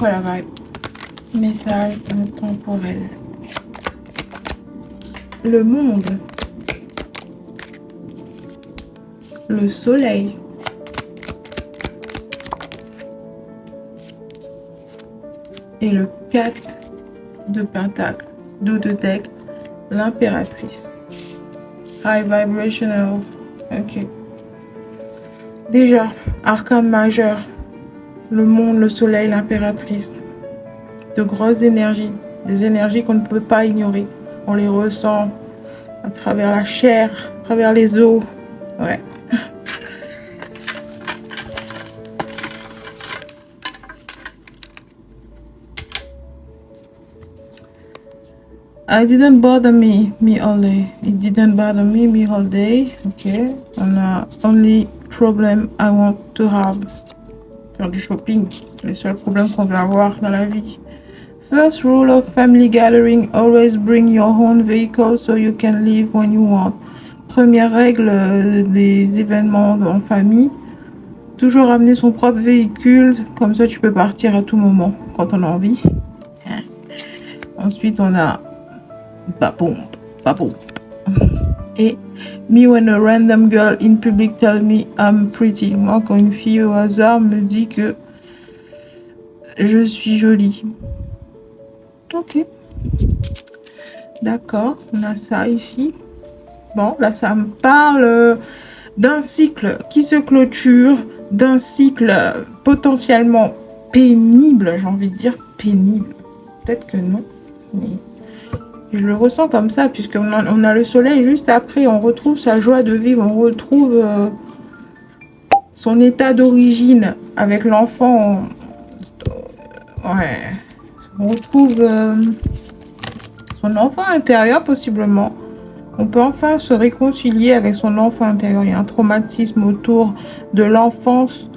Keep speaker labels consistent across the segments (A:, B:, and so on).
A: quoi la vibe? Message intemporel. Le monde. Le soleil. Et le 4 de pentacle. Do de deck. L'impératrice. High vibrational. Ok. Déjà, arcane majeur. Le monde, le soleil, l'impératrice. De grosses énergies. Des énergies qu'on ne peut pas ignorer. On les ressent à travers la chair, à travers les os. Ouais. I didn't bother me all day. It didn't bother me all day. Ok. On a only problem I want to have. Faire du shopping. Les seuls problèmes qu'on va avoir dans la vie. First rule of family gathering, always bring your own vehicle so you can leave when you want. Première règle des événements en famille. Toujours amener son propre véhicule. Comme ça, tu peux partir à tout moment quand on a envie. Ensuite, on a Babon. Et me when a random girl in public tell me I'm pretty. Moi, quand une fille au hasard me dit que je suis jolie. Ok. D'accord, on a ça ici. Bon, là, ça me parle d'un cycle qui se clôture, d'un cycle potentiellement pénible, j'ai envie de dire pénible. Peut-être que non, mais je le ressens comme ça, puisqu'on a le soleil juste après, on retrouve sa joie de vivre, on retrouve son état d'origine avec l'enfant. Ouais, on retrouve son enfant intérieur possiblement. On peut enfin se réconcilier avec son enfant intérieur. Il y a un traumatisme autour de l'enfance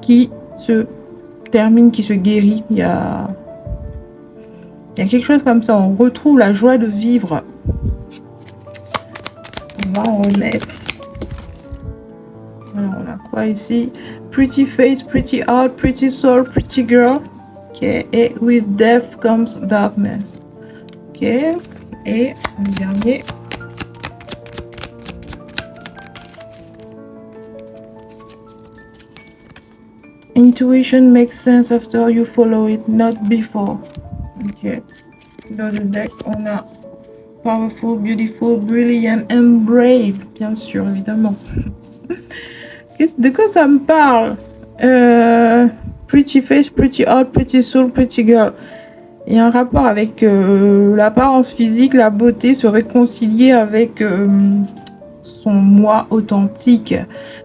A: qui se termine, qui se guérit. Il y a quelque chose comme ça. On retrouve la joie de vivre. On va en remettre. Alors, on a quoi ici? Pretty face, pretty heart, pretty soul, pretty girl. Ok. Et with death comes darkness. Ok. Et le dernier. Intuition makes sense after you follow it, not before. Ok. Dans le deck, on a powerful, beautiful, brilliant and brave. Bien sûr, évidemment. De quoi ça me parle? Pretty face, pretty heart, pretty soul, pretty girl. Il y a un rapport avec l'apparence physique, la beauté, se réconcilier avec son moi authentique,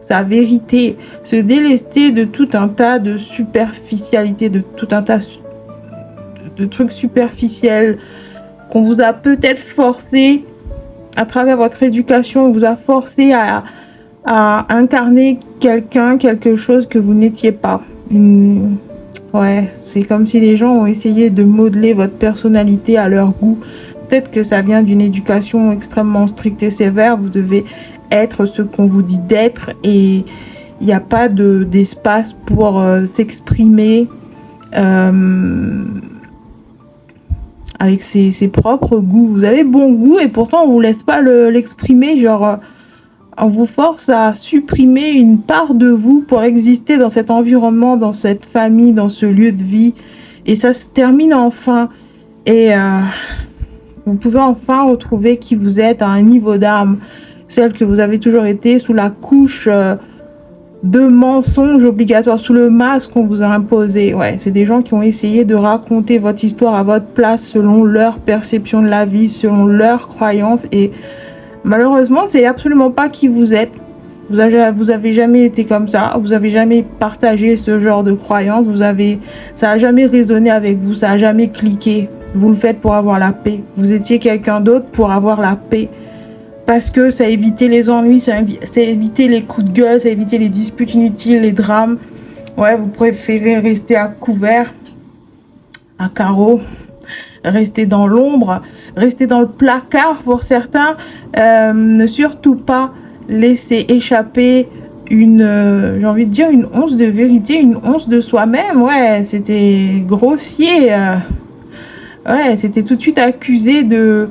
A: sa vérité, se délester de tout un tas de superficialité, de tout un tas de trucs superficiels qu'on vous a peut-être forcé à travers votre éducation, on vous a forcé à incarner quelqu'un, quelque chose que vous n'étiez pas. Ouais, c'est comme si les gens ont essayé de modeler votre personnalité à leur goût. Peut-être que ça vient d'une éducation extrêmement stricte et sévère. Vous devez être ce qu'on vous dit d'être et il n'y a pas d'espace pour s'exprimer avec ses propres goûts. Vous avez bon goût et pourtant on ne vous laisse pas l'exprimer. Genre, on vous force à supprimer une part de vous pour exister dans cet environnement, dans cette famille, dans ce lieu de vie. Et ça se termine enfin. Et vous pouvez enfin retrouver qui vous êtes à un niveau d'âme, celle que vous avez toujours été, sous la couche de mensonges obligatoires, sous le masque qu'on vous a imposé. Ouais, c'est des gens qui ont essayé de raconter votre histoire à votre place, selon leur perception de la vie, selon leurs croyances. Et malheureusement, c'est absolument pas qui vous êtes. Vous avez jamais été comme ça. Vous avez jamais partagé ce genre de croyances. Ça a jamais résonné avec vous. Ça a jamais cliqué. Vous le faites pour avoir la paix. Vous étiez quelqu'un d'autre pour avoir la paix. Parce que ça évitait les ennuis, ça évitait les coups de gueule, ça évitait les disputes inutiles, les drames. Ouais, vous préférez rester à couvert, à carreau, rester dans l'ombre, rester dans le placard pour certains. Ne surtout pas laisser échapper j'ai envie de dire, une once de vérité, une once de soi-même. Ouais, c'était grossier. Ouais, c'était tout de suite accusé de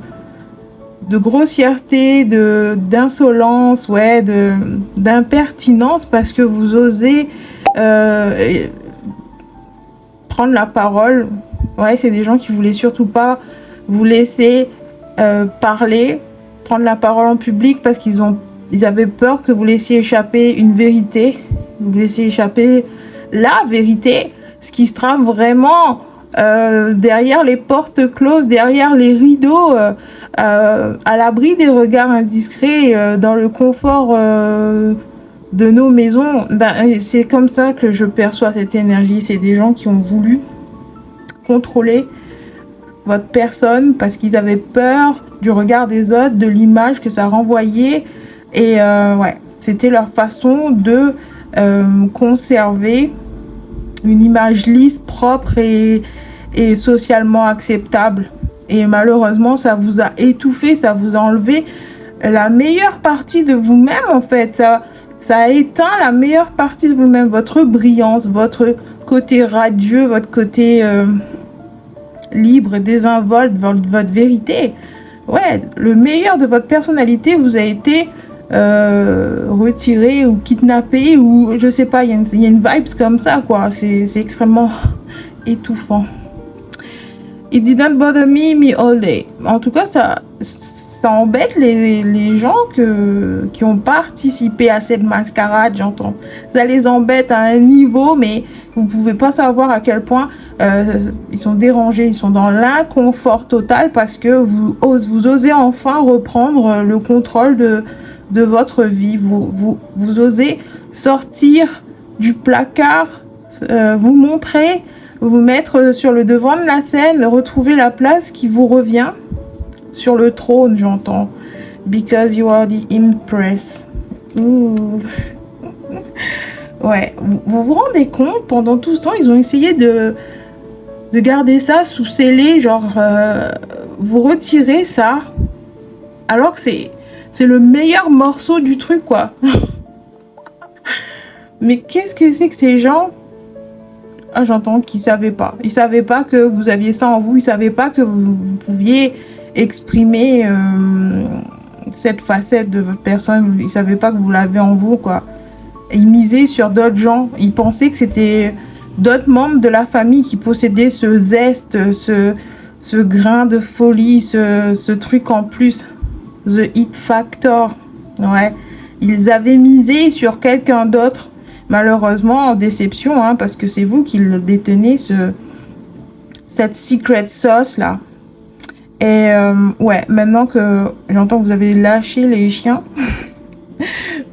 A: grossièreté, d'insolence, ouais, d'impertinence, parce que vous osez prendre la parole. Ouais, c'est des gens qui voulaient surtout pas vous laisser parler, prendre la parole en public, parce ils avaient peur que vous laissiez échapper une vérité, vous laissiez échapper la vérité, ce qui se trame vraiment derrière les portes closes, derrière les rideaux, à l'abri des regards indiscrets, dans le confort de nos maisons. Ben, c'est comme ça que je perçois cette énergie. C'est des gens qui ont voulu contrôler votre personne parce qu'ils avaient peur du regard des autres, de l'image que ça renvoyait. Et ouais, c'était leur façon de conserver une image lisse, propre et socialement acceptable. Et malheureusement, ça vous a étouffé, ça vous a enlevé la meilleure partie de vous-même, en fait. Ça a éteint la meilleure partie de vous-même, votre brillance, votre côté radieux, votre côté libre, désinvolte, votre vérité. Ouais, le meilleur de votre personnalité vous a été retiré ou kidnappé, ou je sais pas, il y a une vibes comme ça, quoi. C'est extrêmement étouffant. It didn't bother me all day. En tout cas, ça embête les gens qui ont participé à cette mascarade, j'entends. Ça les embête à un niveau, mais vous pouvez pas savoir à quel point ils sont dérangés, ils sont dans l'inconfort total parce que vous osez enfin reprendre le contrôle de votre vie. Vous osez sortir du placard, vous montrer, vous mettre sur le devant de la scène, retrouver la place qui vous revient sur le trône, j'entends. Because you are the empress. Ouh. Ouais, vous rendez compte, pendant tout ce temps, ils ont essayé de garder ça sous scellé, genre vous retirez ça, alors que c'est le meilleur morceau du truc, quoi. Mais qu'est-ce que c'est que ces gens? Ah, j'entends qu'ils savaient pas. Ils savaient pas que vous aviez ça en vous. Ils savaient pas que vous pouviez exprimer cette facette de votre personne. Ils savaient pas que vous l'avez en vous, quoi. Et ils misaient sur d'autres gens. Ils pensaient que c'était d'autres membres de la famille qui possédaient ce zeste, ce grain de folie, ce truc en plus. The It Factor. Ouais. Ils avaient misé sur quelqu'un d'autre. Malheureusement, en déception, hein, parce que c'est vous qui le détenez, cette secret sauce là. Et ouais, maintenant que j'entends que vous avez lâché les chiens,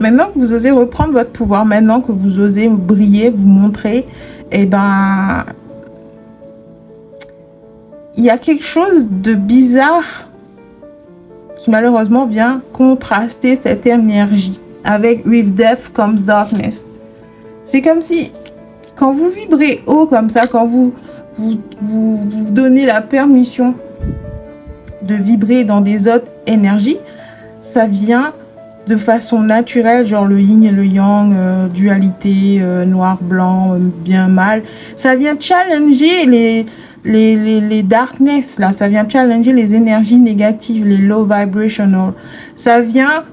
A: maintenant que vous osez reprendre votre pouvoir, maintenant que vous osez briller, vous montrer, et ben, il y a quelque chose de bizarre qui malheureusement vient contraster cette énergie avec With Death Comes Darkness. C'est comme si, quand vous vibrez haut comme ça, quand vous donnez la permission de vibrer dans des autres énergies, ça vient de façon naturelle, genre le yin et le yang, dualité, noir-blanc, bien-mal. Ça vient challenger les darkness, là. Ça vient challenger les énergies négatives, les low vibrational. Ça vient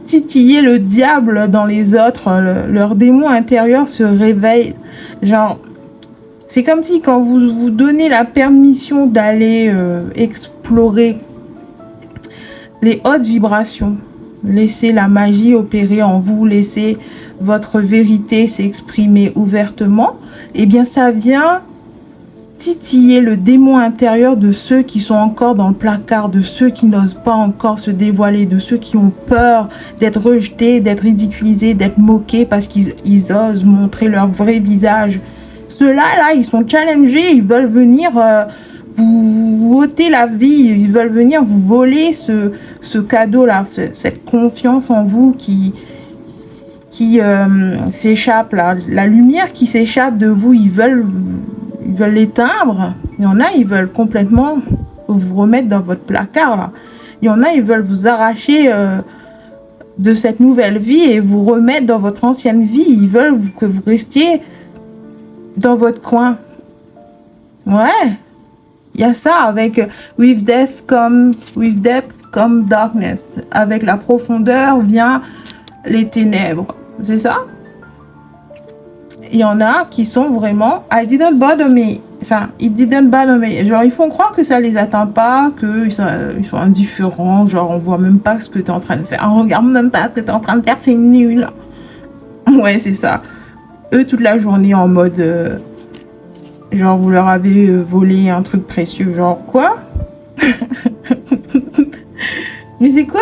A: titiller le diable dans les autres. Leur démon intérieur se réveille. Genre, c'est comme si quand vous donnez la permission d'aller explorer les hautes vibrations, laissez la magie opérer en vous, laissez votre vérité s'exprimer ouvertement, et bien ça vient titiller le démon intérieur de ceux qui sont encore dans le placard, de ceux qui n'osent pas encore se dévoiler, de ceux qui ont peur d'être rejetés, d'être ridiculisés, d'être moqués parce qu'ils osent montrer leur vrai visage. Ceux-là, là, ils sont challengés, ils veulent venir vous ôter la vie, ils veulent venir vous voler ce cadeau-là, cette confiance en vous qui s'échappe, là. La lumière qui s'échappe de vous, ils veulent l'éteindre. Il y en a, ils veulent complètement vous remettre dans votre placard, là. Il y en a, ils veulent vous arracher de cette nouvelle vie et vous remettre dans votre ancienne vie. Ils veulent que vous restiez dans votre coin. Ouais. Il y a ça avec with depth come darkness. Avec la profondeur vient les ténèbres. C'est ça? Il y en a qui sont vraiment I didn't bother me. Enfin, it didn't bother me. Genre, ils font croire que ça les atteint pas, qu'ils sont indifférents. Genre, on voit même pas ce que tu es en train de faire. On regarde même pas ce que tu es en train de faire, c'est nul. Ouais, c'est ça. Eux, toute la journée en mode... genre, vous leur avez volé un truc précieux. Genre, quoi? Mais c'est quoi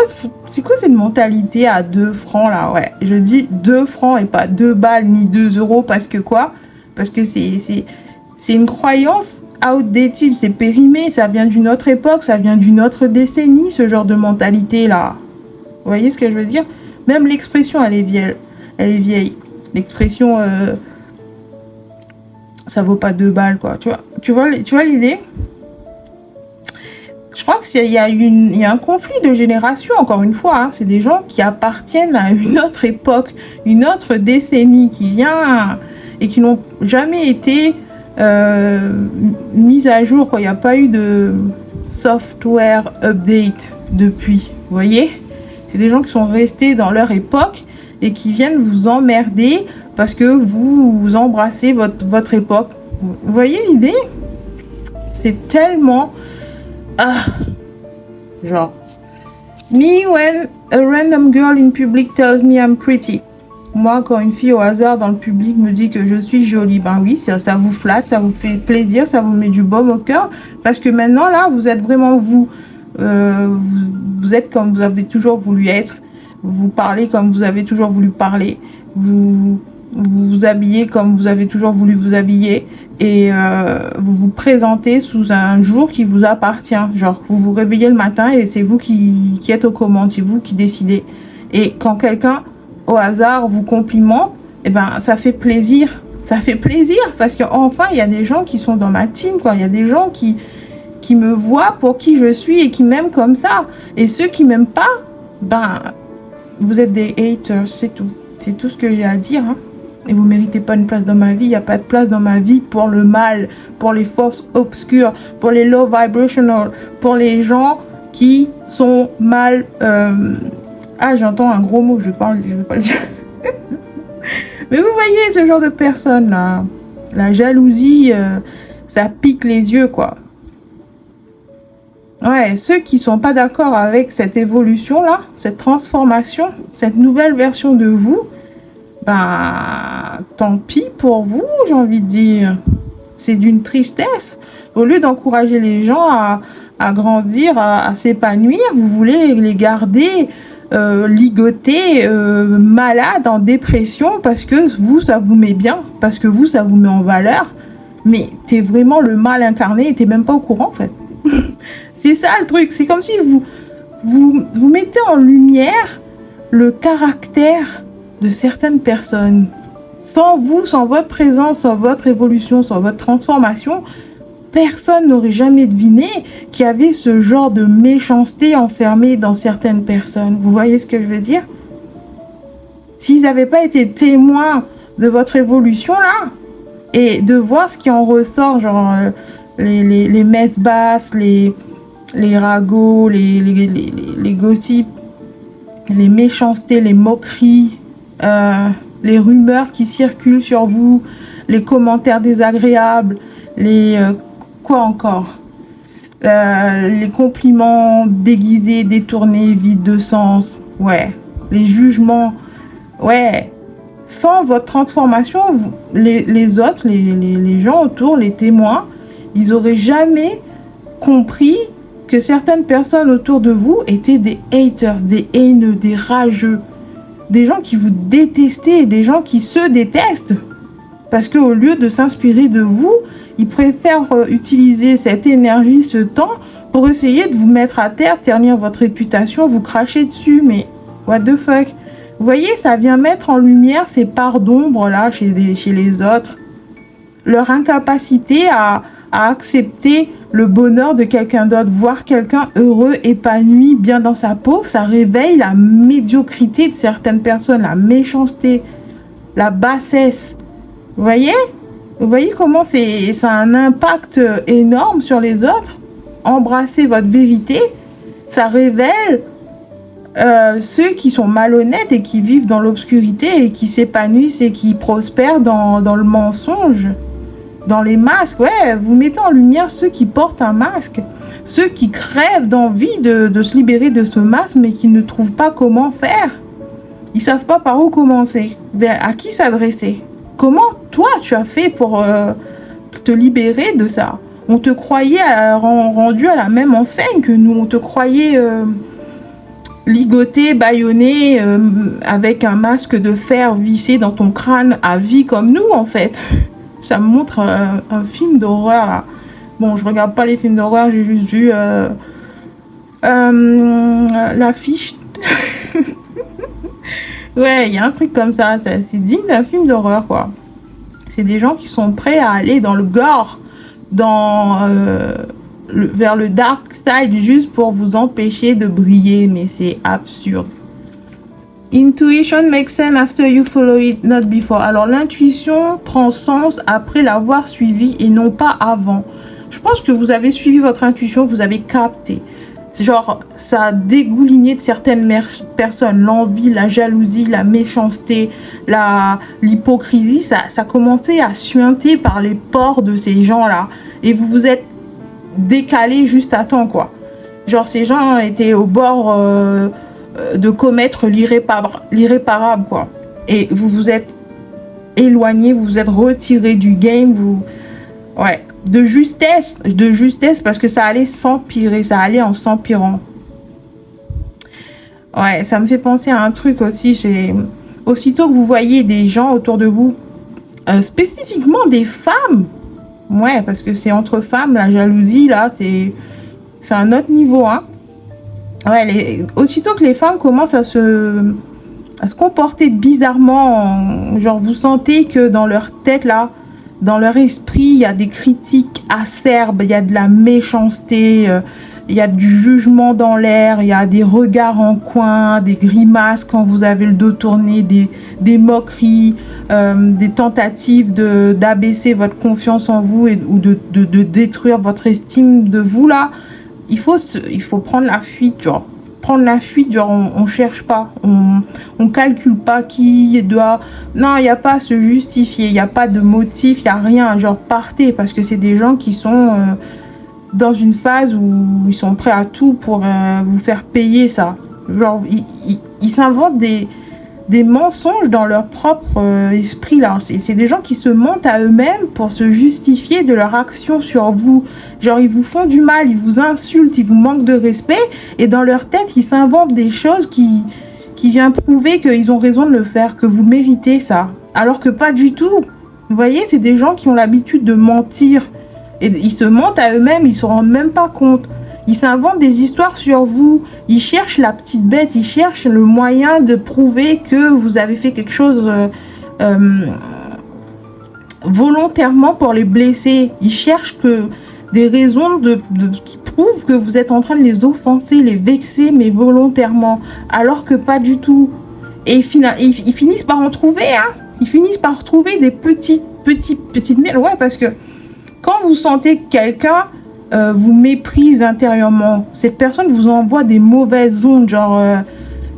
A: cette mentalité à 2 francs là? Ouais, je dis 2 francs et pas 2 balles ni 2 euros parce que quoi? Parce que c'est une croyance outdated, c'est périmé, ça vient d'une autre époque, ça vient d'une autre décennie, ce genre de mentalité là. Vous voyez ce que je veux dire? Même l'expression, elle est vieille. L'expression, ça vaut pas 2 balles quoi. Tu vois l'idée? Je crois qu'il y a un conflit de génération, encore une fois. Hein. C'est des gens qui appartiennent à une autre époque, une autre décennie qui vient et qui n'ont jamais été mises à jour. Il n'y a pas eu de software update depuis. Vous voyez? C'est des gens qui sont restés dans leur époque et qui viennent vous emmerder parce que vous embrassez votre époque. Vous voyez l'idée? C'est tellement... Ah, genre, me when a random girl in public tells me I'm pretty. Moi, quand une fille au hasard dans le public me dit que je suis jolie, ben oui, ça vous flatte, ça vous fait plaisir, ça vous met du baume au cœur, parce que maintenant là, vous êtes vraiment vous. Vous êtes comme vous avez toujours voulu être. Vous parlez comme vous avez toujours voulu parler. Vous vous habillez comme vous avez toujours voulu vous habiller. Et vous vous présentez sous un jour qui vous appartient. Genre, vous vous réveillez le matin et c'est vous qui êtes aux commandes, c'est vous qui décidez. Et quand quelqu'un, au hasard, vous complimente, eh ben, ça fait plaisir. Ça fait plaisir parce qu'enfin, il y a des gens qui sont dans ma team, quoi. Il y a des gens qui me voient pour qui je suis et qui m'aiment comme ça. Et ceux qui m'aiment pas, ben, vous êtes des haters, c'est tout. C'est tout ce que j'ai à dire, hein. Et vous méritez pas une place dans ma vie. Il n'y a pas de place dans ma vie pour le mal, pour les forces obscures, pour les low vibrational, pour les gens qui sont mal... Ah, j'entends un gros mot, je vais pas le dire. Mais vous voyez ce genre de personnes là. La jalousie, ça pique les yeux, quoi. Ouais, ceux qui sont pas d'accord avec cette évolution là, cette transformation, cette nouvelle version de vous, ben, tant pis pour vous, j'ai envie de dire. C'est d'une tristesse. Au lieu d'encourager les gens à grandir, à s'épanouir, vous voulez les garder ligotés, malades, en dépression, parce que vous, ça vous met bien, parce que vous, ça vous met en valeur. Mais t'es vraiment le mal incarné et t'es même pas au courant, en fait. C'est ça le truc. C'est comme si vous mettez en lumière le caractère de certaines personnes. Sans vous, sans votre présence, sans votre évolution, sans votre transformation, personne n'aurait jamais deviné qu'il y avait ce genre de méchanceté enfermée dans certaines personnes. Vous voyez ce que je veux dire? S'ils n'avaient pas été témoins de votre évolution là, et de voir ce qui en ressort, genre les messes basses, les ragots, les gossips, les méchancetés, les moqueries, les rumeurs qui circulent sur vous, les commentaires désagréables, quoi encore, les compliments déguisés, détournés, vides de sens, ouais, les jugements, ouais. Sans votre transformation, les autres, les gens autour, les témoins, ils auraient jamais compris que certaines personnes autour de vous étaient des haters, des haineux, des rageux, des gens qui vous détestaient, des gens qui se détestent. Parce qu'au lieu de s'inspirer de vous, ils préfèrent utiliser cette énergie, ce temps, pour essayer de vous mettre à terre, ternir votre réputation, vous cracher dessus. Mais what the fuck? Vous voyez, ça vient mettre en lumière ces parts d'ombre là chez les autres. Leur incapacité à à accepter le bonheur de quelqu'un d'autre. Voir quelqu'un heureux, épanoui, bien dans sa peau, ça réveille la médiocrité de certaines personnes, la méchanceté, la bassesse. Vous voyez? Vous voyez comment ça a un impact énorme sur les autres? Embrassez votre vérité, ça révèle ceux qui sont malhonnêtes et qui vivent dans l'obscurité et qui s'épanouissent et qui prospèrent dans le mensonge, dans les masques. Ouais, vous mettez en lumière ceux qui portent un masque, ceux qui crèvent d'envie de se libérer de ce masque mais qui ne trouvent pas comment faire. Ils savent pas par où commencer, à qui s'adresser. Comment toi tu as fait pour te libérer de ça? On te croyait rendu à la même enseigne que nous, on te croyait ligoté, bâillonné, avec un masque de fer vissé dans ton crâne à vie comme nous en fait. Ça me montre un film d'horreur là. Bon, je regarde pas les films d'horreur, j'ai juste vu l'affiche. Ouais, il y a un truc comme ça, c'est digne d'un film d'horreur quoi. C'est des gens qui sont prêts à aller dans le gore, vers le dark side juste pour vous empêcher de briller, mais c'est absurde. Intuition makes sense after you follow it, not before. Alors l'intuition prend sens après l'avoir suivi et non pas avant. Je pense que vous avez suivi votre intuition, vous avez capté. Genre, ça a dégouliné de certaines personnes, l'envie, la jalousie, la méchanceté, l'hypocrisie, ça commençait à suinter par les pores de ces gens-là. Et vous vous êtes décalé juste à temps, quoi. Genre, ces gens étaient au bord de commettre l'irréparable, quoi. Et vous vous êtes éloigné, vous vous êtes retiré du game, ouais. De justesse parce que ça allait s'empirer, ça allait en s'empirant. Ouais, ça me fait penser à un truc aussi, aussitôt que vous voyez des gens autour de vous, spécifiquement des femmes, ouais, parce que c'est entre femmes, la jalousie, là, c'est un autre niveau, hein. Ouais, aussitôt que les femmes commencent à se comporter bizarrement, genre vous sentez que dans leur tête, là, dans leur esprit, il y a des critiques acerbes, il y a de la méchanceté, il y a du jugement dans l'air, il y a des regards en coin, des grimaces quand vous avez le dos tourné, des moqueries, des tentatives d'abaisser votre confiance en vous ou de détruire votre estime de vous, là. Il faut prendre la fuite, genre. Prendre la fuite, genre on cherche pas, on calcule pas qui doit, non, il n'y a pas à se justifier, il n'y a pas de motif, il n'y a rien, genre partez, parce que c'est des gens qui sont dans une phase où ils sont prêts à tout pour vous faire payer ça. Genre ils s'inventent des mensonges dans leur propre esprit là. C'est des gens qui se mentent à eux-mêmes pour se justifier de leur action sur vous. Genre ils vous font du mal, ils vous insultent, ils vous manquent de respect et dans leur tête ils s'inventent des choses qui viennent prouver qu'ils ont raison de le faire, que vous méritez ça. Alors que pas du tout. Vous voyez, c'est des gens qui ont l'habitude de mentir et ils se mentent à eux-mêmes, ils se rendent même pas compte. Ils s'inventent des histoires sur vous. Ils cherchent la petite bête. Ils cherchent le moyen de prouver que vous avez fait quelque chose volontairement pour les blesser. Ils cherchent des raisons qui prouvent que vous êtes en train de les offenser, les vexer, mais volontairement. Alors que pas du tout. Et ils finissent par en trouver, hein. Ils finissent par trouver des petites merdes. Ouais, parce que quand vous sentez que quelqu'un vous méprise intérieurement, cette personne vous envoie des mauvaises ondes, genre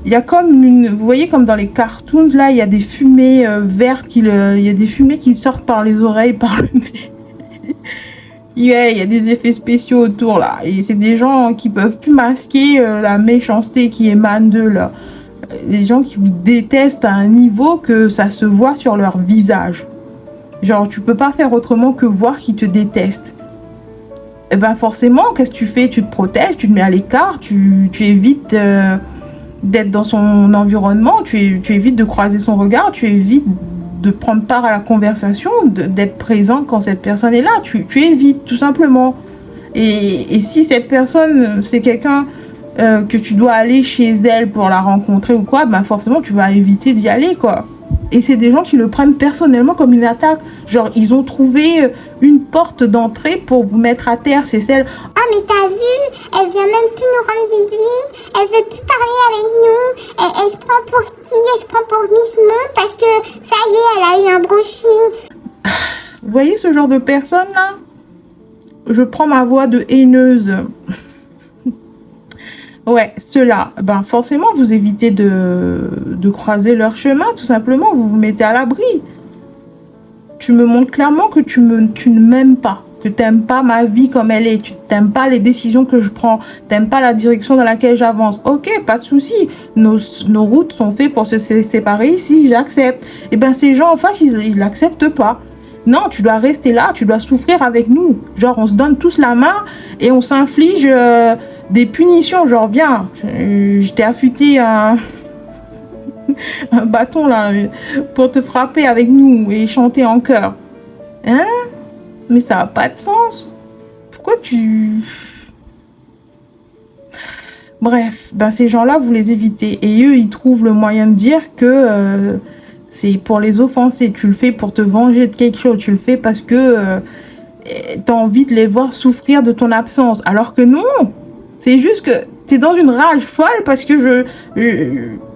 A: il y a comme vous voyez comme dans les cartoons là, il y a des fumées vertes il y a des fumées qui sortent par les oreilles, par le nez. Yeah, il y a des effets spéciaux autour là, et c'est des gens qui peuvent plus masquer la méchanceté qui émane d'eux là, des gens qui vous détestent à un niveau que ça se voit sur leur visage. Genre tu peux pas faire autrement que voir qu'ils te détestent. Et ben forcément, qu'est-ce que tu fais? Tu te protèges, tu te mets à l'écart, tu évites d'être dans son environnement, tu évites de croiser son regard, tu évites de prendre part à la conversation, d'être présent quand cette personne est là, tu évites tout simplement. Et si cette personne, c'est quelqu'un que tu dois aller chez elle pour la rencontrer ou quoi, ben forcément tu vas éviter d'y aller quoi. Et c'est des gens qui le prennent personnellement comme une attaque. Genre, ils ont trouvé une porte d'entrée pour vous mettre à terre. C'est celle...
B: Ah, mais t'as vu, elle vient même plus nous rendre visite, elle veut plus parler avec nous, elle se prend pour qui? Elle se prend pour Miss Moon parce que, ça y est, elle a eu un brushing.
A: Vous voyez ce genre de personne là? Je prends ma voix de haineuse. Ouais, ceux-là, ben forcément, vous évitez de croiser leur chemin, tout simplement. Vous vous mettez à l'abri. Tu me montres clairement que tu ne m'aimes pas, que tu n'aimes pas ma vie comme elle est, tu n'aimes pas les décisions que je prends, tu n'aimes pas la direction dans laquelle j'avance. Ok, pas de souci. Nos routes sont faites pour se séparer ici, j'accepte. Et ben ces gens en face, ils l'acceptent pas. Non, tu dois rester là, tu dois souffrir avec nous. Genre, on se donne tous la main et on s'inflige... des punitions, genre viens, je t'ai affûté un bâton là pour te frapper avec nous et chanter en chœur. Hein? Mais ça n'a pas de sens. Pourquoi tu... Bref, ben ces gens-là, vous les évitez. Et eux, ils trouvent le moyen de dire que c'est pour les offenser. Tu le fais pour te venger de quelque chose. Tu le fais parce que tu as envie de les voir souffrir de ton absence. Alors que non! C'est juste que tu es dans une rage folle parce que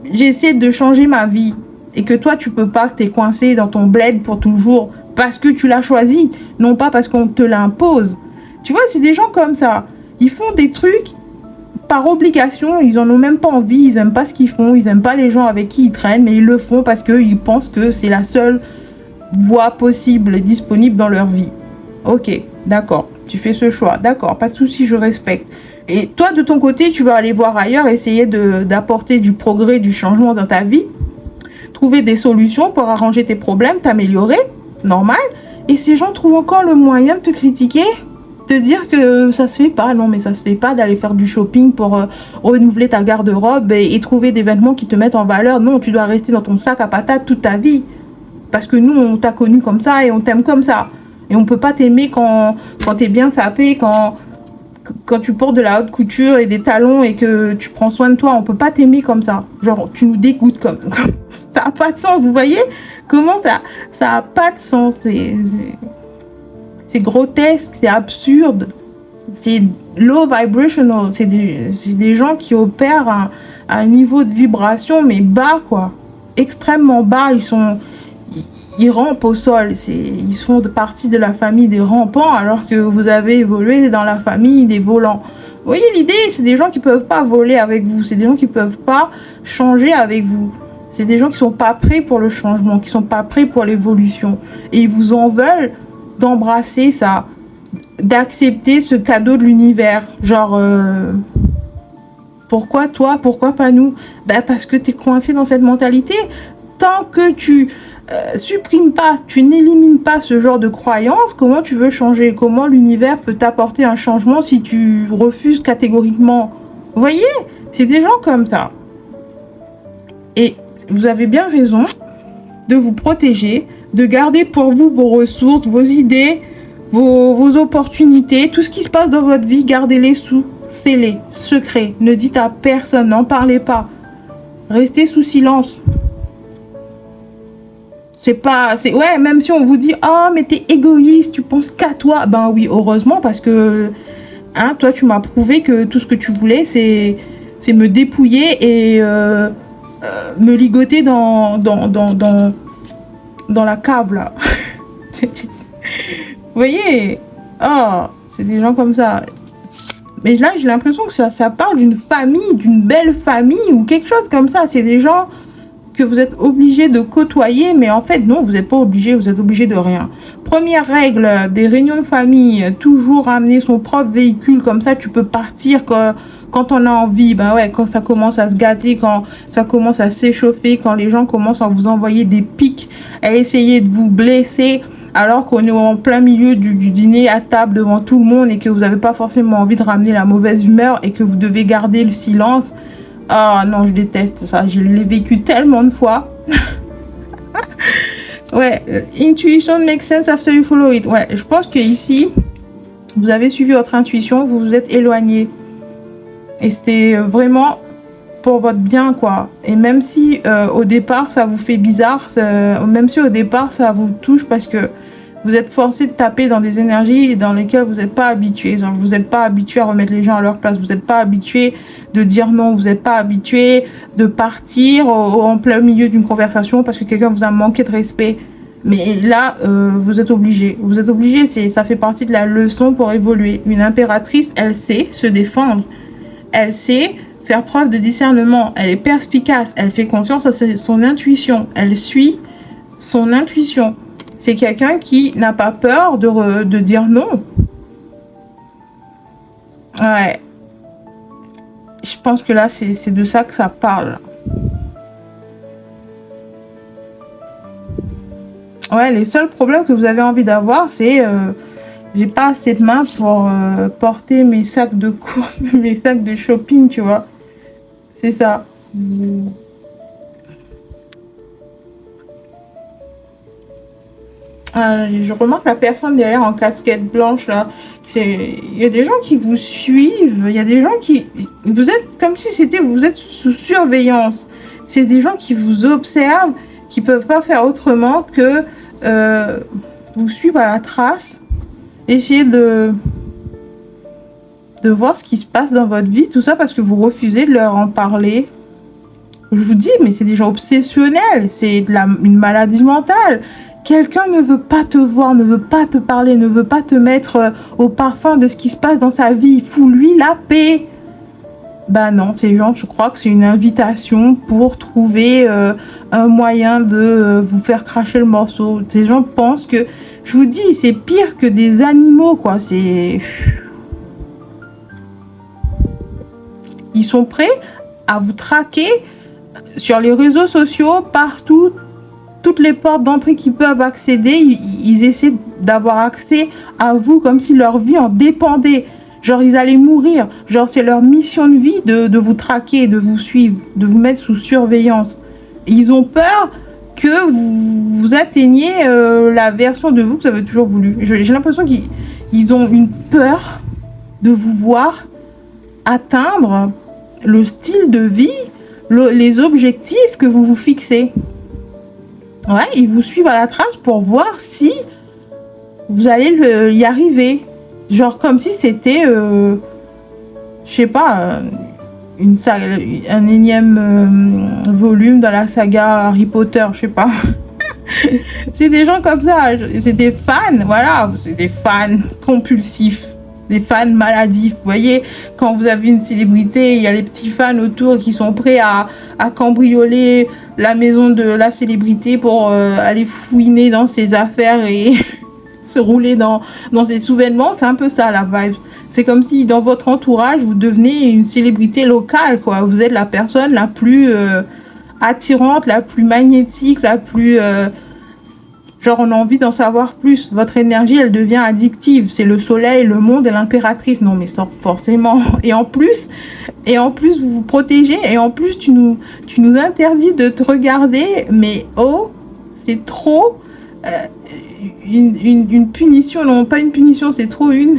A: j'essaie de changer ma vie. Et que toi, tu peux pas, tu es coincé dans ton bled pour toujours parce que tu l'as choisi, non pas parce qu'on te l'impose. Tu vois, c'est des gens comme ça. Ils font des trucs par obligation, ils en ont même pas envie, ils aiment pas ce qu'ils font, ils aiment pas les gens avec qui ils traînent, mais ils le font parce qu'ils pensent que c'est la seule voie possible, disponible dans leur vie. Ok, d'accord, tu fais ce choix, d'accord, pas de souci, je respecte. Et toi, de ton côté, tu vas aller voir ailleurs, essayer d'apporter du progrès, du changement dans ta vie, trouver des solutions pour arranger tes problèmes, t'améliorer, normal. Et ces gens trouvent encore le moyen de te critiquer, te dire que ça se fait pas. Non, mais ça se fait pas d'aller faire du shopping pour renouveler ta garde-robe et trouver des vêtements qui te mettent en valeur. Non, tu dois rester dans ton sac à patates toute ta vie. Parce que nous, on t'a connu comme ça et on t'aime comme ça. Et on peut pas t'aimer quand t'es bien sapé, quand tu portes de la haute couture et des talons et que tu prends soin de toi, on peut pas t'aimer comme ça. Genre, tu nous dégoûtes comme... ça a pas de sens, vous voyez? Comment ça a pas de sens. C'est grotesque, c'est absurde. C'est low vibrational. C'est des gens qui opèrent à un niveau de vibration, mais bas, quoi. Extrêmement bas. Ils rampent au sol, ils font partie de la famille des rampants alors que vous avez évolué dans la famille des volants. Vous voyez l'idée, c'est des gens qui peuvent pas voler avec vous, c'est des gens qui peuvent pas changer avec vous. C'est des gens qui sont pas prêts pour le changement, qui sont pas prêts pour l'évolution. Et ils vous en veulent d'embrasser ça, d'accepter ce cadeau de l'univers. Genre, pourquoi toi, pourquoi pas nous? Ben parce que tu es coincé dans cette mentalité. Tant que tu supprimes pas, tu n'élimines pas ce genre de croyances, comment tu veux changer? Comment l'univers peut t'apporter un changement si tu refuses catégoriquement? Vous voyez? C'est des gens comme ça. Et vous avez bien raison de vous protéger, de garder pour vous vos ressources, vos idées, vos opportunités, tout ce qui se passe dans votre vie, gardez-les sous scellés, secrets. Ne dites à personne, n'en parlez pas. Restez sous silence. Ouais, même si on vous dit, oh, mais t'es égoïste, tu penses qu'à toi. Ben oui, heureusement, parce que, hein, toi, tu m'as prouvé que tout ce que tu voulais, c'est me dépouiller et me ligoter dans la cave, là. Vous voyez? Oh, c'est des gens comme ça. Mais là, j'ai l'impression que ça parle d'une famille, d'une belle famille ou quelque chose comme ça. C'est des gens que vous êtes obligé de côtoyer, mais en fait, non, vous n'êtes pas obligé, vous êtes obligé de rien. Première règle des réunions de famille, toujours amener son propre véhicule, comme ça, tu peux partir quand on a envie. Ben ouais, quand ça commence à se gâter, quand ça commence à s'échauffer, quand les gens commencent à vous envoyer des pics, à essayer de vous blesser, alors qu'on est en plein milieu du dîner à table devant tout le monde et que vous n'avez pas forcément envie de ramener la mauvaise humeur et que vous devez garder le silence. Ah non, je déteste ça. Je l'ai vécu tellement de fois. Ouais, intuition makes sense after you follow it. Ouais, je pense que ici, vous avez suivi votre intuition, vous vous êtes éloigné. Et c'était vraiment pour votre bien, quoi. Et même si au départ ça vous fait bizarre, même si au départ ça vous touche parce que vous êtes forcé de taper dans des énergies dans lesquelles vous n'êtes pas habitué. Genre, vous n'êtes pas habitué à remettre les gens à leur place. Vous n'êtes pas habitué de dire non. Vous n'êtes pas habitué de partir en plein milieu d'une conversation parce que quelqu'un vous a manqué de respect. Mais là, vous êtes obligé. Vous êtes obligé. Ça fait partie de la leçon pour évoluer. Une impératrice, elle sait se défendre. Elle sait faire preuve de discernement. Elle est perspicace. Elle fait confiance à son intuition. Elle suit son intuition. C'est quelqu'un qui n'a pas peur de dire non. Ouais. Je pense que là, c'est de ça que ça parle. Ouais, les seuls problèmes que vous avez envie d'avoir, c'est... j'ai pas assez de main pour porter mes sacs de courses, mes sacs de shopping, tu vois. C'est ça. Je remarque la personne derrière en casquette blanche là. Il y a des gens qui vous suivent. Il y a des gens qui... Vous êtes comme si vous êtes sous surveillance. C'est des gens qui vous observent, qui peuvent pas faire autrement que vous suivre à la trace. Essayer de voir ce qui se passe dans votre vie. Tout ça parce que vous refusez de leur en parler. Je vous dis, mais c'est des gens obsessionnels. C'est une maladie mentale. Quelqu'un ne veut pas te voir, ne veut pas te parler, ne veut pas te mettre au parfum de ce qui se passe dans sa vie. Fous-lui la paix. Bah non, ces gens, je crois que c'est une invitation pour trouver un moyen de vous faire cracher le morceau. Ces gens pensent que, je vous dis, c'est pire que des animaux, quoi. Ils sont prêts à vous traquer sur les réseaux sociaux, partout. Toutes les portes d'entrée qu'ils peuvent accéder, ils essaient d'avoir accès à vous comme si leur vie en dépendait. Genre, ils allaient mourir. Genre, c'est leur mission de vie de vous traquer, de vous suivre, de vous mettre sous surveillance. Et ils ont peur que vous atteigniez la version de vous que vous avez toujours voulu. J'ai l'impression qu'ils ont une peur de vous voir atteindre le style de vie, les objectifs que vous vous fixez. Ouais, ils vous suivent à la trace pour voir si vous allez y arriver. Genre comme si c'était, je sais pas, un énième volume dans la saga Harry Potter, je sais pas. C'est des gens comme ça, c'est des fans, voilà, c'est des fans compulsifs. Des fans maladifs, vous voyez, quand vous avez une célébrité, il y a les petits fans autour qui sont prêts à cambrioler la maison de la célébrité pour aller fouiner dans ses affaires et se rouler dans ses souvenirs. C'est un peu ça la vibe. C'est comme si dans votre entourage, vous devenez une célébrité locale, quoi. Vous êtes la personne la plus attirante, la plus magnétique, la plus... genre, on a envie d'en savoir plus. Votre énergie, elle devient addictive. C'est le soleil, le monde et l'impératrice. Non, mais forcément. Et en plus, vous vous protégez. Et en plus, tu nous interdis de te regarder. Mais oh, c'est trop une punition. Non, pas une punition, c'est trop une...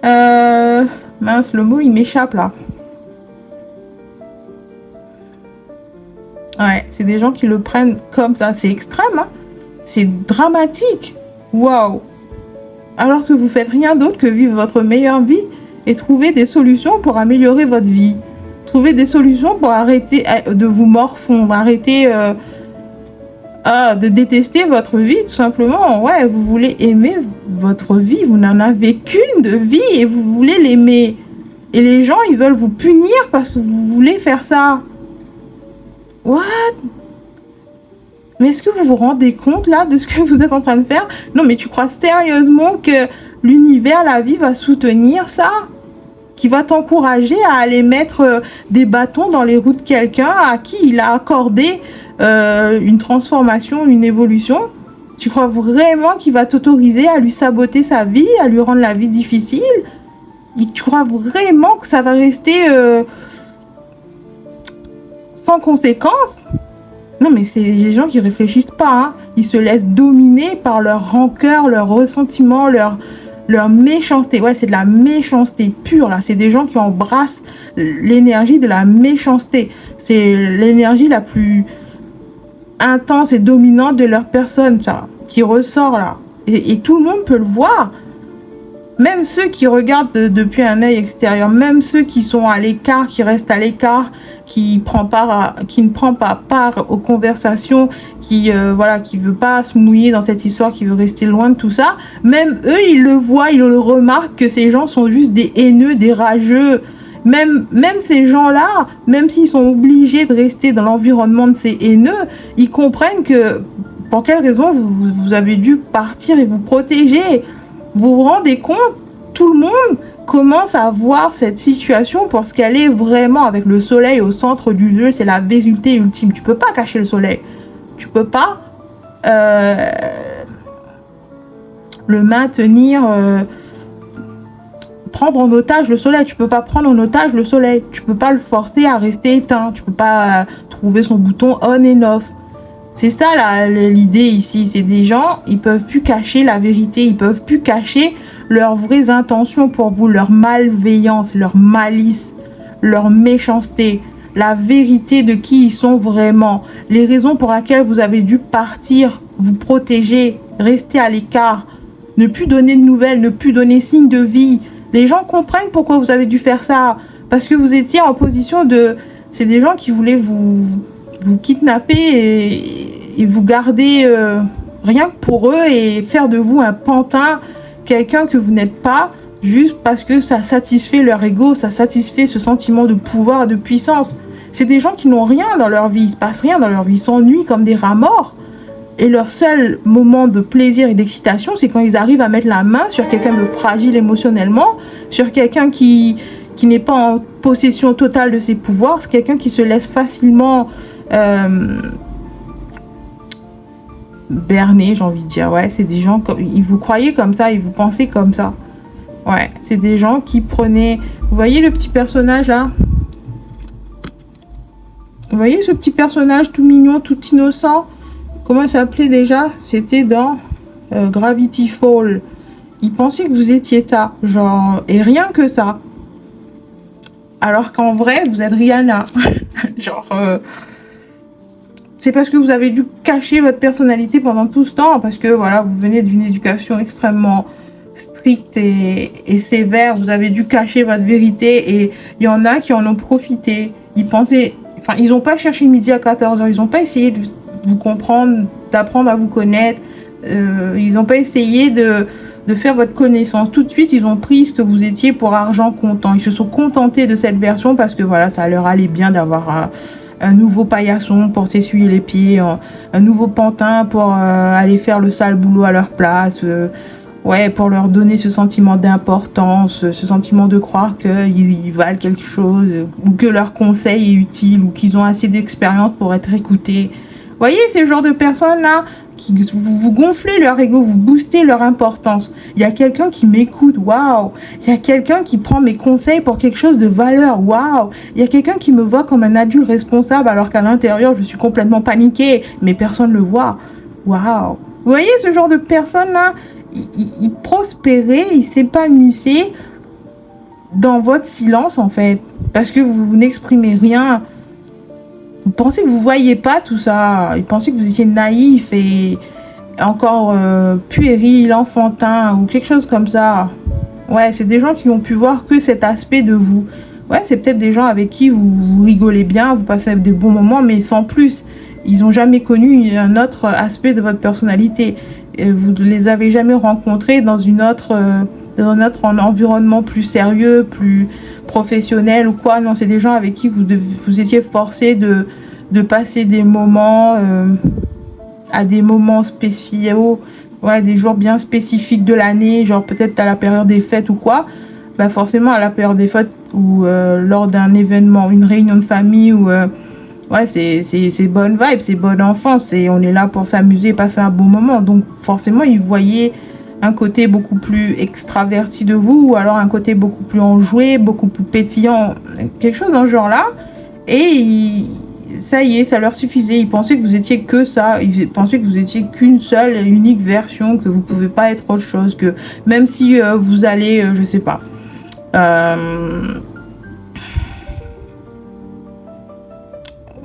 A: mince, le mot, il m'échappe, là. Ouais, c'est des gens qui le prennent comme ça. C'est extrême, hein. C'est dramatique. Waouh. Alors que vous faites rien d'autre que vivre votre meilleure vie et trouver des solutions pour améliorer votre vie. Trouver des solutions pour arrêter de vous morfondre, arrêter de détester votre vie, tout simplement. Ouais, vous voulez aimer votre vie, vous n'en avez qu'une de vie et vous voulez l'aimer. Et les gens, ils veulent vous punir parce que vous voulez faire ça. What? Mais est-ce que vous vous rendez compte là de ce que vous êtes en train de faire? Non, mais tu crois sérieusement que l'univers, la vie va soutenir ça? Qui va t'encourager à aller mettre des bâtons dans les roues de quelqu'un à qui il a accordé une transformation, une évolution? Tu crois vraiment qu'il va t'autoriser à lui saboter sa vie, à lui rendre la vie difficile? Tu crois vraiment que ça va rester sans conséquence? Non, mais c'est les gens qui réfléchissent pas, hein. Ils se laissent dominer par leur rancœur, leur ressentiment, leur méchanceté. Ouais, c'est de la méchanceté pure, là. C'est des gens qui embrassent l'énergie de la méchanceté. C'est l'énergie la plus intense et dominante de leur personne, ça, qui ressort, là. Et tout le monde peut le voir. Même ceux qui regardent depuis un œil extérieur, même ceux qui sont à l'écart, qui restent à l'écart, qui ne prend pas part aux conversations, qui veut pas se mouiller dans cette histoire, qui veut rester loin de tout ça, même eux, ils le voient, ils le remarquent que ces gens sont juste des haineux, des rageux. Même ces gens-là, même s'ils sont obligés de rester dans l'environnement de ces haineux, ils comprennent que pour quelle raison vous avez dû partir et vous protéger. Vous vous rendez compte, tout le monde commence à voir cette situation pour ce qu'elle est vraiment, avec le soleil au centre du jeu. C'est la vérité ultime. Tu peux pas cacher le soleil. Tu peux pas le maintenir, prendre en otage le soleil. Tu peux pas prendre en otage le soleil. Tu peux pas le forcer à rester éteint. Tu peux pas trouver son bouton on et off. C'est ça l'idée ici, c'est des gens, ils peuvent plus cacher la vérité, ils peuvent plus cacher leurs vraies intentions pour vous, leur malveillance, leur malice, leur méchanceté, la vérité de qui ils sont vraiment, les raisons pour lesquelles vous avez dû partir, vous protéger, rester à l'écart, ne plus donner de nouvelles, ne plus donner signe de vie. Les gens comprennent pourquoi vous avez dû faire ça, parce que vous étiez en position de... C'est des gens qui voulaient vous kidnapper et vous garder rien que pour eux et faire de vous un pantin, quelqu'un que vous n'êtes pas, juste parce que ça satisfait leur ego, ça satisfait ce sentiment de pouvoir et de puissance. C'est des gens qui n'ont rien dans leur vie, il se passe rien dans leur vie, ils s'ennuient comme des rats morts. Et leur seul moment de plaisir et d'excitation, c'est quand ils arrivent à mettre la main sur quelqu'un de fragile émotionnellement, sur quelqu'un qui n'est pas en possession totale de ses pouvoirs, c'est quelqu'un qui se laisse facilement berner, j'ai envie de dire. Ouais, c'est des gens, ils vous croyaient comme ça, ils vous pensaient comme ça. Ouais, c'est des gens qui prenaient... Vous voyez le petit personnage là? Vous voyez ce petit personnage tout mignon, tout innocent? Comment il s'appelait déjà? C'était dans Gravity Fall. Ils pensaient que vous étiez ça, genre, et rien que ça. Alors qu'en vrai, vous êtes Rihanna. Genre, c'est parce que vous avez dû cacher votre personnalité pendant tout ce temps, parce que voilà, vous venez d'une éducation extrêmement stricte et sévère, vous avez dû cacher votre vérité, et il y en a qui en ont profité. Ils pensaient, enfin, ils n'ont pas cherché midi à 14h, ils n'ont pas essayé de vous comprendre, d'apprendre à vous connaître, ils n'ont pas essayé de faire votre connaissance. Tout de suite, ils ont pris ce que vous étiez pour argent comptant. Ils se sont contentés de cette version parce que voilà, ça leur allait bien d'avoir un nouveau paillasson pour s'essuyer les pieds, un nouveau pantin pour aller faire le sale boulot à leur place, ouais, pour leur donner ce sentiment d'importance, ce sentiment de croire qu'ils valent quelque chose, ou que leur conseil est utile, ou qu'ils ont assez d'expérience pour être écoutés. Vous voyez, ces genres de personnes-là, qui vous gonflez leur ego, vous boostez leur importance. Il y a quelqu'un qui m'écoute, waouh. Il y a quelqu'un qui prend mes conseils pour quelque chose de valeur, waouh. Il y a quelqu'un qui me voit comme un adulte responsable alors qu'à l'intérieur, je suis complètement paniquée, mais personne ne le voit. Waouh. Vous voyez ce genre de personnes-là, ils prospéraient, ils s'épanouissaient dans votre silence, en fait, parce que vous n'exprimez rien. Vous pensez que vous voyez pas tout ça. Ils pensaient que vous étiez naïf et encore puéril, enfantin ou quelque chose comme ça. Ouais, c'est des gens qui ont pu voir que cet aspect de vous. Ouais, c'est peut-être des gens avec qui vous rigolez bien, vous passez des bons moments, mais sans plus. Ils n'ont jamais connu un autre aspect de votre personnalité. Vous ne les avez jamais rencontrés dans dans un autre environnement plus sérieux, plus professionnel ou quoi. Non, c'est des gens avec qui vous étiez forcé de passer des moments à des moments spéciaux, ouais, des jours bien spécifiques de l'année, genre peut-être à la période des fêtes ou quoi. Bah forcément à la période des fêtes ou lors d'un événement, une réunion de famille ou ouais, c'est bonne vibe, c'est bonne enfance et on est là pour s'amuser, passer un bon moment. Donc forcément, ils voyaient un côté beaucoup plus extraverti de vous ou alors un côté beaucoup plus enjoué, beaucoup plus pétillant, quelque chose dans ce genre-là. Et ça y est, ça leur suffisait. Ils pensaient que vous étiez que ça. Ils pensaient que vous étiez qu'une seule et unique version, que vous pouvez pas être autre chose, que même si vous allez, je sais pas.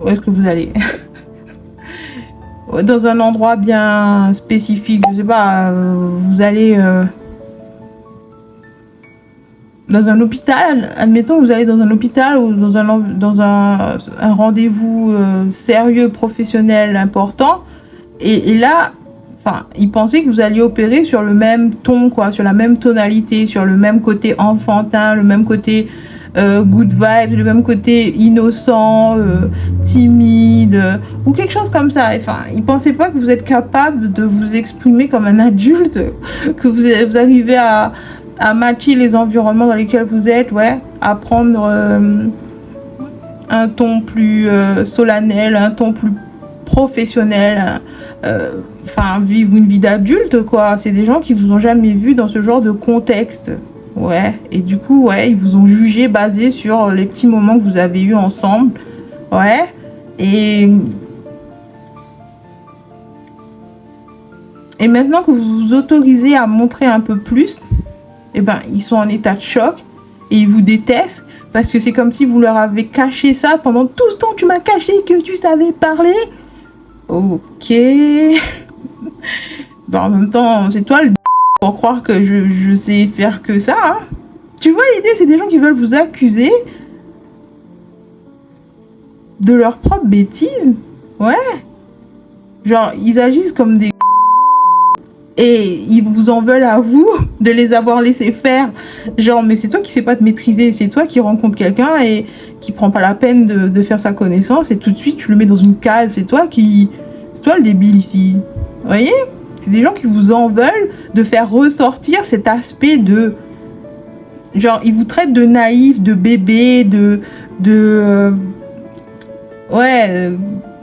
A: Où est-ce que vous allez? Dans un endroit bien spécifique, je sais pas, vous allez dans un hôpital, admettons vous allez dans un hôpital ou dans un rendez-vous sérieux, professionnel, important, et là, enfin, ils pensaient que vous alliez opérer sur le même ton, quoi, sur la même tonalité, sur le même côté enfantin, le même côté good vibes, le même côté innocent, timide, ou quelque chose comme ça. Enfin, ils pensaient pas que vous êtes capable de vous exprimer comme un adulte, que vous arrivez à matcher les environnements dans lesquels vous êtes, ouais, à prendre un ton plus solennel, un ton plus professionnel, enfin, vivre une vie d'adulte, quoi. C'est des gens qui vous ont jamais vu dans ce genre de contexte. Ouais, et du coup, ouais, ils vous ont jugé basé sur les petits moments que vous avez eus ensemble. Ouais, et maintenant que vous vous autorisez à montrer un peu plus, eh ben, ils sont en état de choc et ils vous détestent parce que c'est comme si vous leur avez caché ça pendant tout ce temps. Tu m'as caché que tu savais parler. Ok. Ben, en même temps, c'est toi le pour croire que je sais faire que ça, hein. Tu vois l'idée, c'est des gens qui veulent vous accuser de leurs propres bêtises. Ouais. Genre, ils agissent comme des et ils vous en veulent à vous de les avoir laissés faire. Genre, mais c'est toi qui sais pas te maîtriser, c'est toi qui rencontre quelqu'un et qui prend pas la peine de faire sa connaissance et tout de suite tu le mets dans une case. C'est toi le débile ici. Vous voyez? C'est des gens qui vous en veulent de faire ressortir cet aspect de... Genre, ils vous traitent de naïf, de bébé,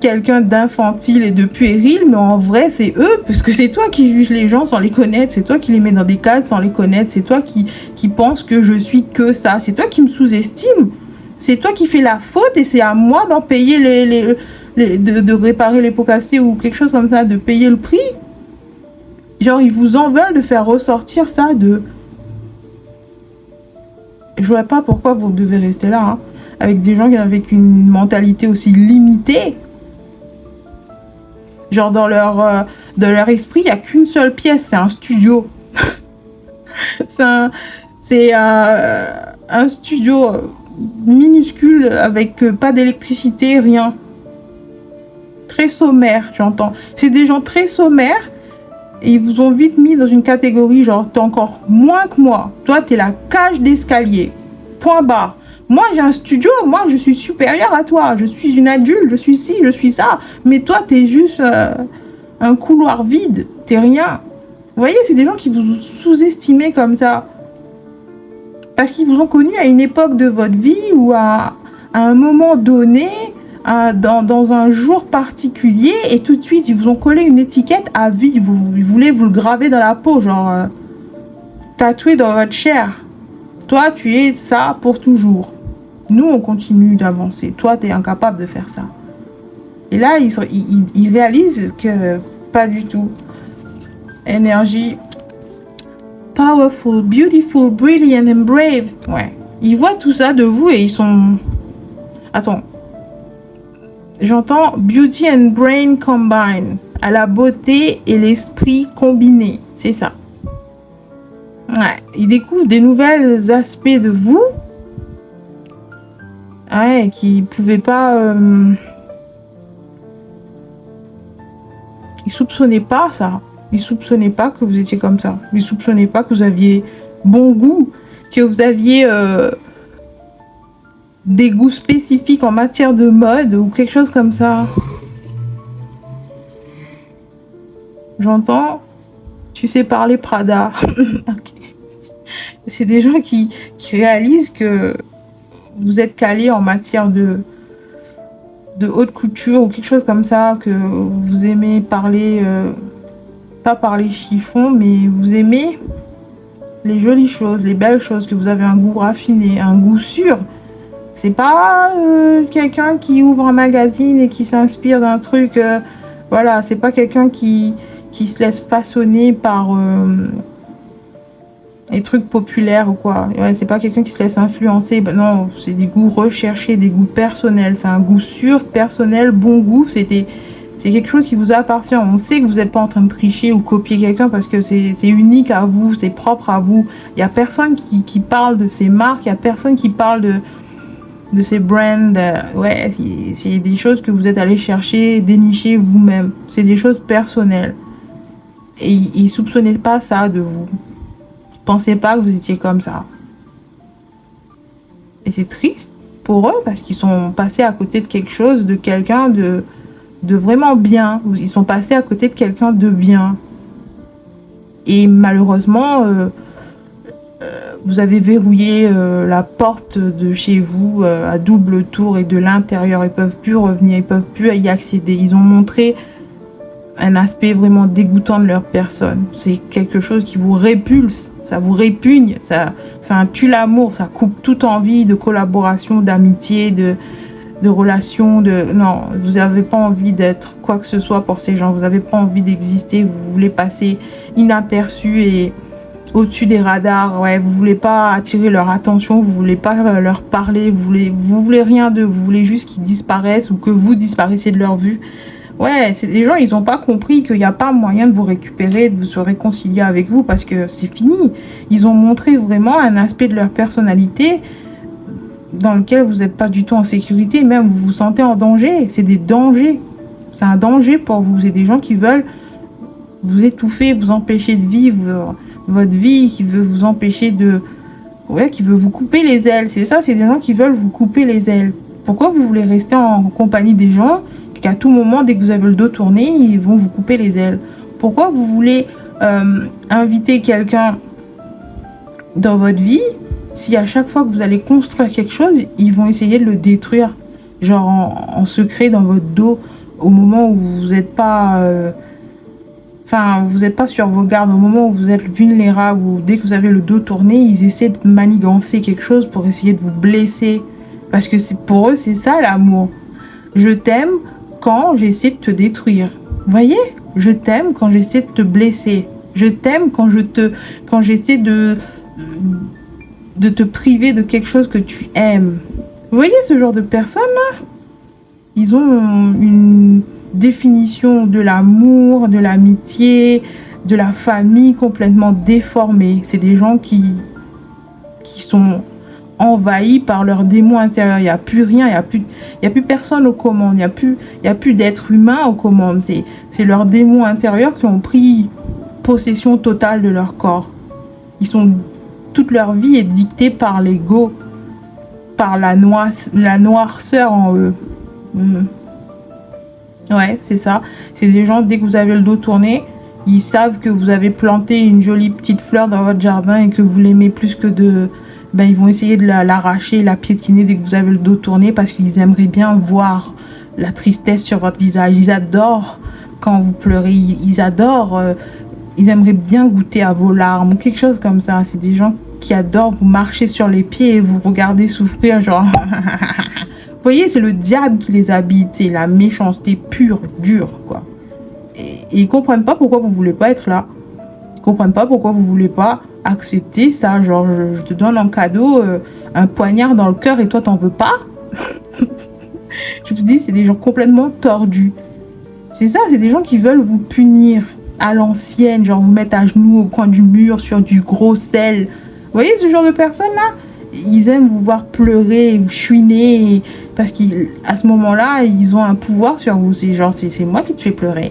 A: quelqu'un d'infantile et de puéril, mais en vrai, c'est eux, parce que c'est toi qui juges les gens sans les connaître, c'est toi qui les mets dans des cases sans les connaître, c'est toi qui penses que je suis que ça, c'est toi qui me sous-estime, c'est toi qui fais la faute et c'est à moi d'en payer de réparer les pots cassés ou quelque chose comme ça, de payer le prix. Genre, ils vous en veulent de faire ressortir ça de... Je vois pas pourquoi vous devez rester là, hein, avec des gens avec une mentalité aussi limitée. Genre, dans leur esprit, il n'y a qu'une seule pièce, c'est un studio. c'est un studio minuscule avec pas d'électricité, rien. Très sommaire, j'entends. C'est des gens très sommaires. Et ils vous ont vite mis dans une catégorie, genre, t'es encore moins que moi. Toi, t'es la cage d'escalier. Point barre. Moi, j'ai un studio, moi, je suis supérieure à toi. Je suis une adulte, je suis ci, je suis ça. Mais toi, t'es juste un couloir vide. T'es rien. Vous voyez, c'est des gens qui vous ont sous-estimé comme ça. Parce qu'ils vous ont connu à une époque de votre vie ou à un moment donné... dans un jour particulier et tout de suite ils vous ont collé une étiquette à vie, ils voulaient vous le graver dans la peau, genre tatoué dans votre chair. Toi tu es ça pour toujours, nous on continue d'avancer, toi tu es incapable de faire ça. Et là ils réalisent que pas du tout. Énergie powerful, beautiful, brilliant and brave. Ouais, ils voient tout ça de vous et ils sont... Attends, j'entends beauty and brain combine, à la beauté et l'esprit combiné, c'est ça. Ouais, ils découvrent des nouvelles aspects de vous, ouais, qui pouvaient pas, ils soupçonnaient pas ça, ils soupçonnaient pas que vous étiez comme ça, ils soupçonnaient pas que vous aviez bon goût, que vous aviez des goûts spécifiques en matière de mode ou quelque chose comme ça. J'entends, tu sais parler Prada. Okay. C'est des gens qui réalisent que vous êtes calé en matière de haute couture ou quelque chose comme ça, que vous aimez parler, pas parler chiffon, mais vous aimez les jolies choses, les belles choses, que vous avez un goût raffiné, un goût sûr. C'est pas quelqu'un qui ouvre un magazine et qui s'inspire d'un truc. Voilà, c'est pas quelqu'un qui se laisse façonner par les trucs populaires ou quoi. Ouais, c'est pas quelqu'un qui se laisse influencer. Ben non, c'est des goûts recherchés, des goûts personnels. C'est un goût sûr, personnel, bon goût. C'est quelque chose qui vous appartient. On sait que vous n'êtes pas en train de tricher ou copier quelqu'un parce que c'est unique à vous, c'est propre à vous. Il n'y a personne qui parle de ces marques, il n'y a personne qui parle de ces brands. Ouais, c'est des choses que vous êtes allé chercher, dénicher vous-même. C'est des choses personnelles. Et soupçonnez pas ça de vous. Pensez pas que vous étiez comme ça. Et c'est triste pour eux parce qu'ils sont passés à côté de quelque chose, de quelqu'un de vraiment bien. Ils sont passés à côté de quelqu'un de bien. Et malheureusement, vous avez verrouillé la porte de chez vous à double tour et de l'intérieur. Ils peuvent plus revenir, ils peuvent plus y accéder. Ils ont montré un aspect vraiment dégoûtant de leur personne. C'est quelque chose qui vous répulse, ça vous répugne, ça tue l'amour, ça coupe toute envie de collaboration, d'amitié, de relation, non, vous n'avez pas envie d'être quoi que ce soit pour ces gens, vous n'avez pas envie d'exister, vous voulez passer inaperçu et au-dessus des radars, ouais, vous voulez pas attirer leur attention, vous voulez pas leur parler, vous voulez rien d'eux, vous voulez juste qu'ils disparaissent ou que vous disparaissiez de leur vue. Ouais, c'est des gens, ils n'ont pas compris qu'il n'y a pas moyen de vous récupérer, de se réconcilier avec vous parce que c'est fini. Ils ont montré vraiment un aspect de leur personnalité dans lequel vous n'êtes pas du tout en sécurité, même vous vous sentez en danger. C'est des dangers. C'est un danger pour vous. C'est des gens qui veulent vous étouffer, vous empêcher de vivre votre vie, qui veulent vous empêcher de... Ouais, qui veulent vous couper les ailes. C'est ça, c'est des gens qui veulent vous couper les ailes. Pourquoi vous voulez rester en compagnie des gens qu'à tout moment, dès que vous avez le dos tourné, ils vont vous couper les ailes? Pourquoi vous voulez inviter quelqu'un dans votre vie si à chaque fois que vous allez construire quelque chose, ils vont essayer de le détruire, genre en secret dans votre dos, au moment où vous n'êtes pas... vous n'êtes pas sur vos gardes, au moment où vous êtes vulnérable, ou dès que vous avez le dos tourné, ils essaient de manigancer quelque chose pour essayer de vous blesser. Parce que pour eux, c'est ça l'amour. Je t'aime quand j'essaie de te détruire. Vous voyez? Je t'aime quand j'essaie de te blesser. Je t'aime quand j'essaie de te priver de quelque chose que tu aimes. Vous voyez ce genre de personnes-là? Ils ont une définition de l'amour, de l'amitié, de la famille complètement déformée. C'est des gens qui sont envahis par leurs démons intérieurs. Il n'y a plus rien, il y a plus personne aux commandes, il y a plus d'êtres humains aux commandes. C'est leurs démons intérieurs qui ont pris possession totale de leur corps. Toute leur vie est dictée par l'ego, par la noirceur en eux. Ouais, c'est ça. C'est des gens, dès que vous avez le dos tourné, ils savent que vous avez planté une jolie petite fleur dans votre jardin et que vous l'aimez plus que ils vont essayer de l'arracher, la piétiner dès que vous avez le dos tourné parce qu'ils aimeraient bien voir la tristesse sur votre visage. Ils adorent quand vous pleurez, ils adorent, ils aimeraient bien goûter à vos larmes ou quelque chose comme ça. C'est des gens qui adorent vous marcher sur les pieds et vous regarder souffrir, genre... Vous voyez, c'est le diable qui les habite, c'est la méchanceté pure, dure, quoi. Et ils comprennent pas pourquoi vous voulez pas être là. Ils comprennent pas pourquoi vous voulez pas accepter ça. Genre, je te donne en cadeau un poignard dans le cœur et toi, t'en veux pas. Je vous dis, c'est des gens complètement tordus. C'est ça, c'est des gens qui veulent vous punir à l'ancienne, genre vous mettre à genoux au coin du mur sur du gros sel. Vous voyez ce genre de personnes-là? Ils aiment vous voir pleurer, vous chouiner, parce qu'à ce moment-là, ils ont un pouvoir sur vous. C'est genre, c'est moi qui te fais pleurer.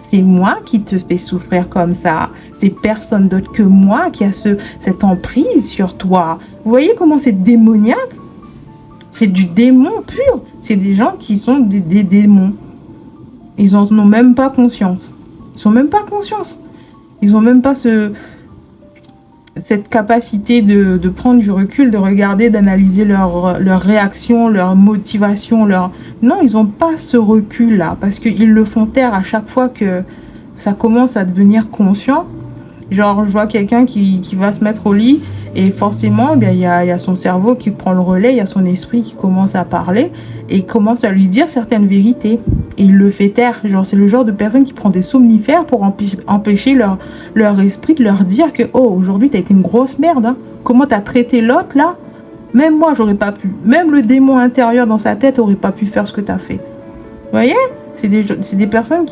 A: C'est moi qui te fais souffrir comme ça. C'est personne d'autre que moi qui a cette emprise sur toi. Vous voyez comment c'est démoniaque? C'est du démon pur. C'est des gens qui sont des démons. Ils en ont même pas conscience. Ils n'ont même pas conscience. Ils n'ont même pas cette capacité de prendre du recul, de regarder, d'analyser leur réaction, leur motivation, Non, ils n'ont pas ce recul-là, parce qu'ils le font taire à chaque fois que ça commence à devenir conscient. Genre, je vois quelqu'un qui va se mettre au lit et forcément, eh bien, il y a son cerveau qui prend le relais, il y a son esprit qui commence à parler et commence à lui dire certaines vérités. Et il le fait taire. Genre, c'est le genre de personne qui prend des somnifères pour empêcher leur esprit de leur dire que, oh, aujourd'hui, t'as été une grosse merde. Hein. Comment t'as traité l'autre, là? Même moi, j'aurais pas pu. Même le démon intérieur dans sa tête aurait pas pu faire ce que t'as fait. Vous voyez? C'est des personnes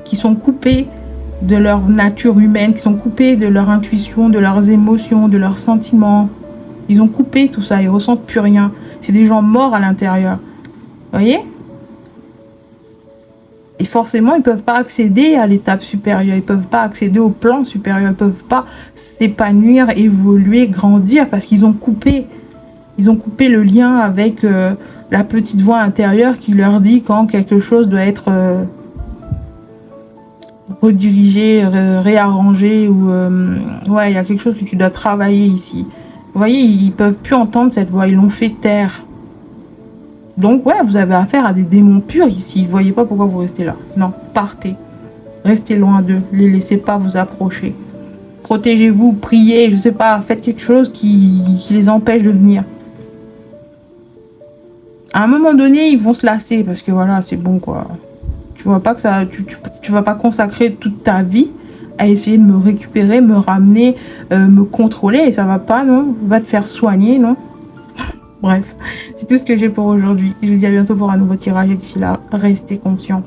A: qui sont coupées de leur nature humaine, qui sont coupées de leur intuition, de leurs émotions, de leurs sentiments. Ils ont coupé tout ça, ils ressentent plus rien. C'est des gens morts à l'intérieur. Vous voyez? Et forcément, ils ne peuvent pas accéder à l'étape supérieure, ils ne peuvent pas accéder au plan supérieur, ils ne peuvent pas s'épanouir, évoluer, grandir parce qu'ils ont coupé. Ils ont coupé le lien avec la petite voix intérieure qui leur dit quand quelque chose doit être redirigé, réarrangé ou ouais, il y a quelque chose que tu dois travailler ici. Vous voyez, ils peuvent plus entendre cette voix, ils l'ont fait taire. Donc ouais, vous avez affaire à des démons purs ici. Vous voyez pas pourquoi vous restez là. Non, partez. Restez loin d'eux. Les laissez pas vous approcher. Protégez-vous, priez, je sais pas, faites quelque chose qui les empêche de venir. À un moment donné, ils vont se lasser parce que voilà, c'est bon quoi. Tu vois pas que ça, tu vas pas consacrer toute ta vie à essayer de me récupérer, me ramener, me contrôler et ça va pas, non? Va te faire soigner, non? Bref, c'est tout ce que j'ai pour aujourd'hui. Je vous dis à bientôt pour un nouveau tirage et d'ici là, restez conscients.